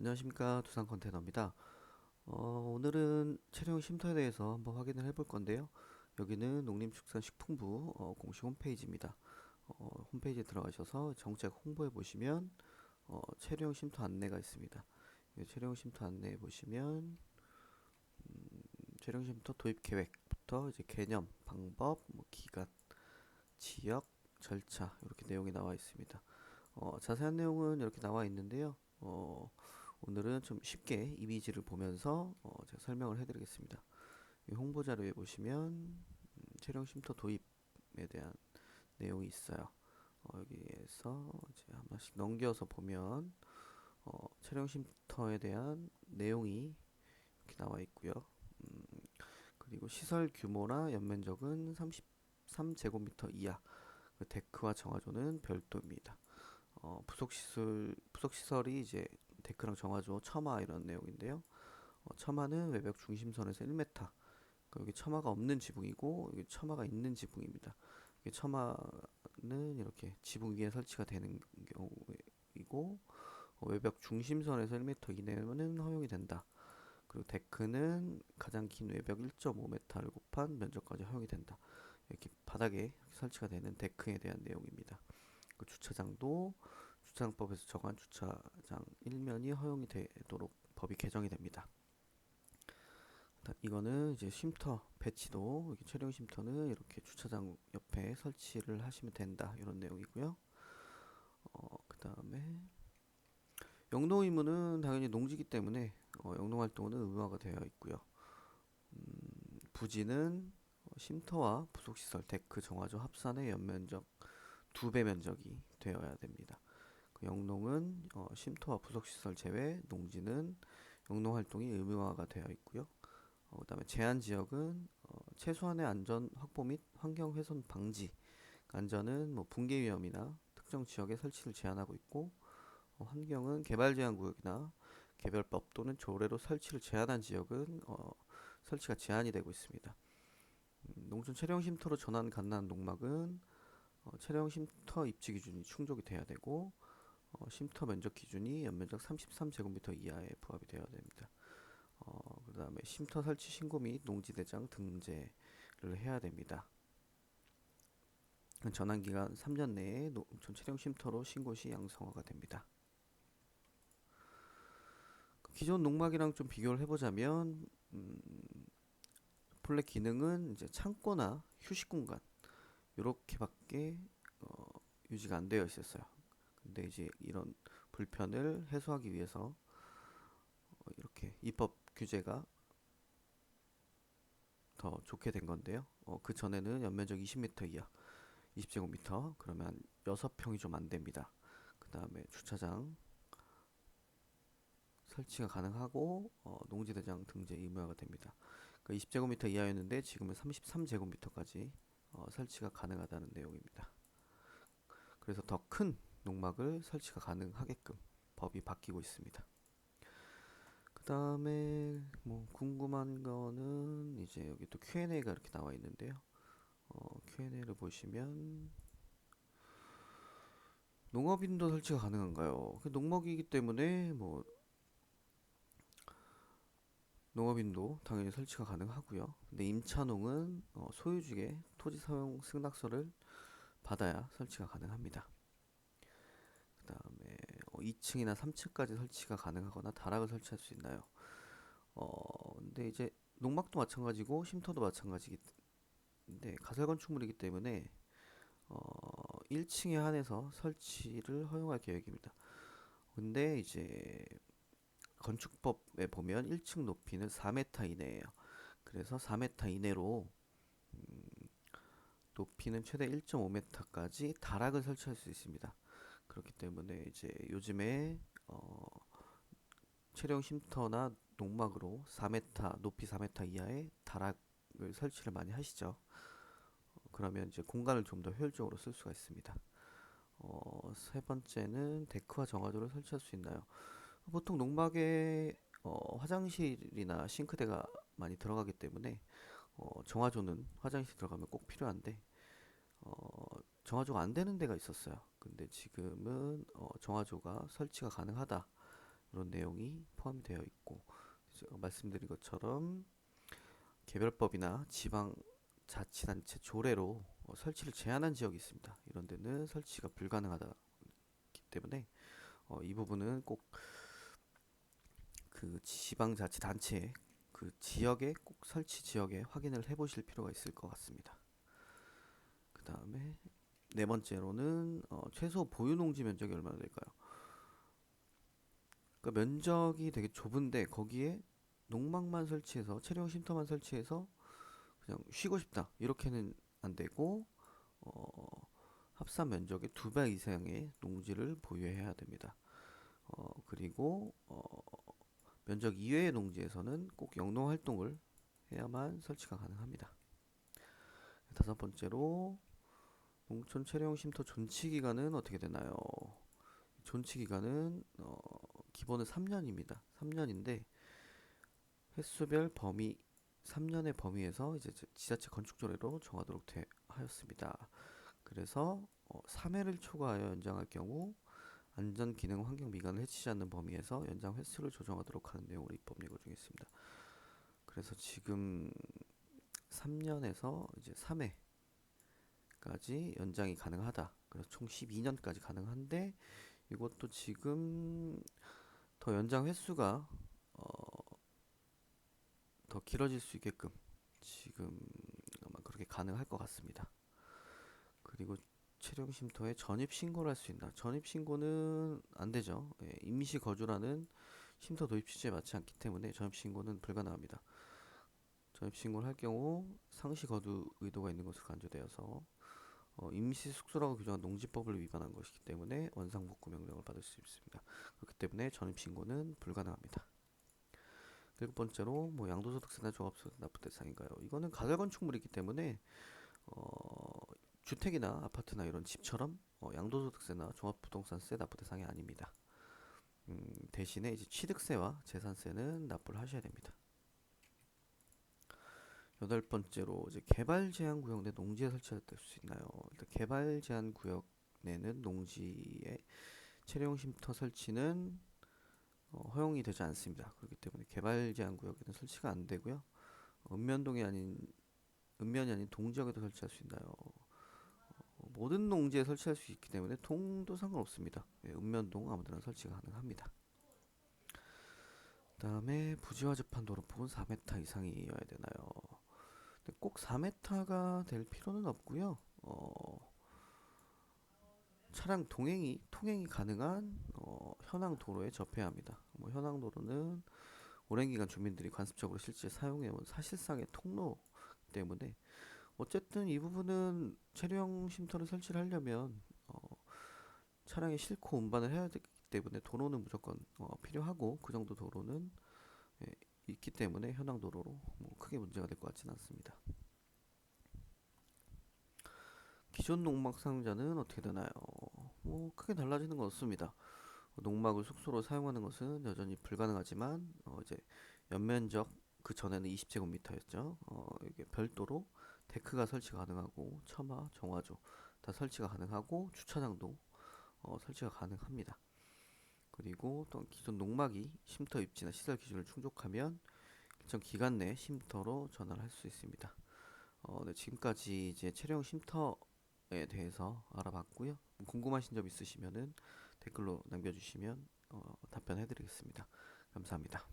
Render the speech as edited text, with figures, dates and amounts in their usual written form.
안녕하십니까, 두산 컨테너입니다. 오늘은 체류 쉼터에 대해서 한번 확인을 해볼 건데요. 여기는 농림축산식품부 공식 홈페이지입니다. 홈페이지에 들어가셔서 정책 홍보에 보시면 체류형 쉼터 안내가 있습니다. 체류형 쉼터 안내에 보시면 체류형 쉼터 도입 계획부터 이제 개념, 방법, 뭐 기간, 지역, 절차 이렇게 내용이 나와 있습니다. 자세한 내용은 이렇게 나와 있는데요. 오늘은 좀 쉽게 이미지를 보면서 제가 설명을 해드리겠습니다. 이 홍보 자료에 보시면 체령 쉼터 도입에 대한 내용이 있어요. 여기에서 이제 한 번씩 넘겨서 보면 체령 쉼터에 대한 내용이 이렇게 나와 있고요. 그리고 시설 규모나 연면적은 33제곱미터 이하, 그 데크와 정화조는 별도입니다. 부속 시설이 이제 데크랑 정화조, 처마 이런 내용인데요. 처마는 외벽 중심선에서 1m. 여기 처마가 없는 지붕이고 여기 처마가 있는 지붕입니다. 여기 처마는 이렇게 지붕 위에 설치가 되는 경우이고 외벽 중심선에서 1m 이내면은 허용이 된다. 그리고 데크는 가장 긴 외벽 1.5m를 곱한 면적까지 허용이 된다. 이렇게 바닥에 설치가 되는 데크에 대한 내용입니다. 그 주차장도 주차장법에서 정한 주차장 1면이 허용이 되도록 법이 개정이 됩니다. 이거는 이제 쉼터 배치도 이렇게 체령 쉼터는 이렇게 주차장 옆에 설치를 하시면 된다 이런 내용이고요. 그 다음에 영농 의무는 당연히 농지기 때문에 영농 활동은 의무화가 되어 있고요. 부지는 쉼터와 부속시설, 데크, 정화조 합산의 연면적 2배 면적이 되어야 됩니다. 그 영농은 쉼터와 부속시설 제외, 농지는 영농 활동이 의무화가 되어 있고요. 그다음에 제한 지역은 최소한의 안전 확보 및 환경 훼손 방지. 안전은 뭐 붕괴 위험이나 특정 지역의 설치를 제한하고 있고 환경은 개발 제한 구역이나 개별법 또는 조례로 설치를 제한한 지역은 설치가 제한이 되고 있습니다. 농촌 체령 쉼터로 전환 가능한 농막은 체령 쉼터 입지 기준이 충족이 돼야 되고 쉼터 면적 기준이 연면적 33제곱미터 이하에 부합이 되어야 됩니다. 그 다음에 쉼터 설치 신고 및 농지대장 등재를 해야 됩니다. 전환기간 3년 내에 농촌 체령 쉼터로 신고 시 양성화가 됩니다. 기존 농막이랑 좀 비교를 해보자면 본래 기능은 이제 창고나 휴식 공간 이렇게밖에 유지가 안 되어 있었어요. 근데 이제 이런 불편을 해소하기 위해서 이렇게 입법 규제가 더 좋게 된 건데요. 그 전에는 연면적 20m 이하, 20제곱미터 그러면 6평이 좀 안 됩니다. 그 다음에 주차장 설치가 가능하고 농지대장 등재 의무화가 됩니다. 그러니까 20제곱미터 이하였는데 지금은 33제곱미터까지 설치가 가능하다는 내용입니다. 그래서 더 큰 농막을 설치가 가능하게끔 법이 바뀌고 있습니다. 그 다음에 뭐 궁금한 거는 이제 여기 또 Q&A가 이렇게 나와 있는데요. Q&A를 보시면 농업인도 설치가 가능한가요? 농목이기 때문에 뭐 농업인도 당연히 설치가 가능하고요. 근데 임차농은 소유주의 토지 사용 승낙서를 받아야 설치가 가능합니다. 그 다음에 2층이나 3층까지 설치가 가능하거나 다락을 설치할 수 있나요? 근데 이제 농막도 마찬가지고 쉼터도 마찬가지인데 가설 건축물이기 때문에 1층에 한해서 설치를 허용할 계획입니다. 근데 이제 건축법에 보면 1층 높이는 4m 이내예요. 그래서 4m 이내로 높이는 최대 1.5m까지 다락을 설치할 수 있습니다. 그렇기 때문에 이제 요즘에 체령 쉼터나 농막으로 4m 높이 4m 이하의 다락을 설치를 많이 하시죠. 그러면 이제 공간을 좀 더 효율적으로 쓸 수가 있습니다. 세 번째는 데크와 정화조를 설치할 수 있나요? 보통 농막에 화장실이나 싱크대가 많이 들어가기 때문에 정화조는 화장실 들어가면 꼭 필요한데 정화조가 안 되는 데가 있었어요. 근데 지금은 정화조가 설치가 가능하다 이런 내용이 포함되어 있고, 제가 말씀드린 것처럼 개별법이나 지방자치단체 조례로 설치를 제한한 지역이 있습니다. 이런 데는 설치가 불가능하기 때문에 이 부분은 꼭 그 지방자치단체 그 지역의 꼭 설치 지역에 확인을 해보실 필요가 있을 것 같습니다. 그 다음에 네 번째로는 최소 보유 농지 면적이 얼마나 될까요? 그러니까 면적이 되게 좁은데 거기에 농막만 설치해서 체류용 쉼터만 설치해서 그냥 쉬고 싶다 이렇게는 안 되고 합산 면적의 2배 이상의 농지를 보유해야 됩니다. 그리고 면적 이외의 농지에서는 꼭 영농 활동을 해야만 설치가 가능합니다. 다섯 번째로 농촌 체류용 쉼터 존치 기간은 어떻게 되나요? 존치 기간은 기본은 3년입니다. 3년인데 횟수별 범위 3년의 범위에서 이제 지자체 건축조례로 정하도록 하였습니다. 그래서 3회를 초과하여 연장할 경우 안전 기능 환경 미관을 해치지 않는 범위에서 연장 횟수를 조정하도록 하는 내용으로 입법 예고 중에 있습니다. 그래서 지금 3년에서 이제 3회까지 연장이 가능하다. 그래서 총 12년까지 가능한데 이것도 지금 더 연장 횟수가 더 길어질 수 있게끔 지금 아마 그렇게 가능할 것 같습니다. 그리고 체령 쉼터에 전입 신고를 할 수 있나? 전입 신고는 안 되죠. 예, 임시 거주라는 쉼터 도입 취지에 맞지 않기 때문에 전입 신고는 불가능합니다. 전입 신고를 할 경우 상시 거주 의도가 있는 것으로 간주되어서 임시 숙소라고 규정한 농지법을 위반한 것이기 때문에 원상복구 명령을 받을 수 있습니다. 그렇기 때문에 전입 신고는 불가능합니다. 일곱 번째로 뭐 양도소득세나 종합소득 납부 대상인가요? 이거는 가설 건축물이기 때문에 주택이나 아파트나 이런 집처럼 양도소득세나 종합부동산세 납부 대상이 아닙니다. 대신에 이제 취득세와 재산세는 납부를 하셔야 됩니다. 여덟 번째로 이제 개발 제한 구역 내 농지에 설치될 수 있나요? 일단 개발 제한 구역 내는 농지에 체류용 쉼터 설치는 허용이 되지 않습니다. 그렇기 때문에 개발 제한 구역에는 설치가 안 되고요. 읍면동이 아닌 읍면이 아닌 동지역에도 설치할 수 있나요? 모든 농지에 설치할 수 있기 때문에 동도 상관없습니다. 예, 읍면동 아무데나 설치가 가능합니다. 그다음에 부지와 접한 도로폭은 4m 이상이어야 되나요? 근데 꼭 4m가 될 필요는 없고요. 차량 통행이 가능한 현황 도로에 접해야 합니다. 뭐 현황 도로는 오랜 기간 주민들이 관습적으로 실제 사용해온 사실상의 통로 때문에 어쨌든 이 부분은 체류용 쉼터를 설치를 하려면 차량에 싣고 운반을 해야 되기 때문에 도로는 무조건 필요하고 그 정도 도로는 예, 있기 때문에 현황 도로로 뭐 크게 문제가 될 것 같지는 않습니다. 기존 농막 사용자는 어떻게 되나요? 뭐 크게 달라지는 건 없습니다. 농막을 숙소로 사용하는 것은 여전히 불가능하지만 이제 연면적 그 전에는 20제곱미터였죠. 이게 별도로 데크가 설치 가능하고 처마, 정화조 다 설치가 가능하고 주차장도 설치가 가능합니다. 그리고 또 기존 농막이 쉼터 입지나 시설 기준을 충족하면 일정 기간 내 쉼터로 전환할 수 있습니다. 네, 지금까지 이제 체류용 쉼터에 대해서 알아봤고요. 궁금하신 점 있으시면은 댓글로 남겨주시면 답변해드리겠습니다. 감사합니다.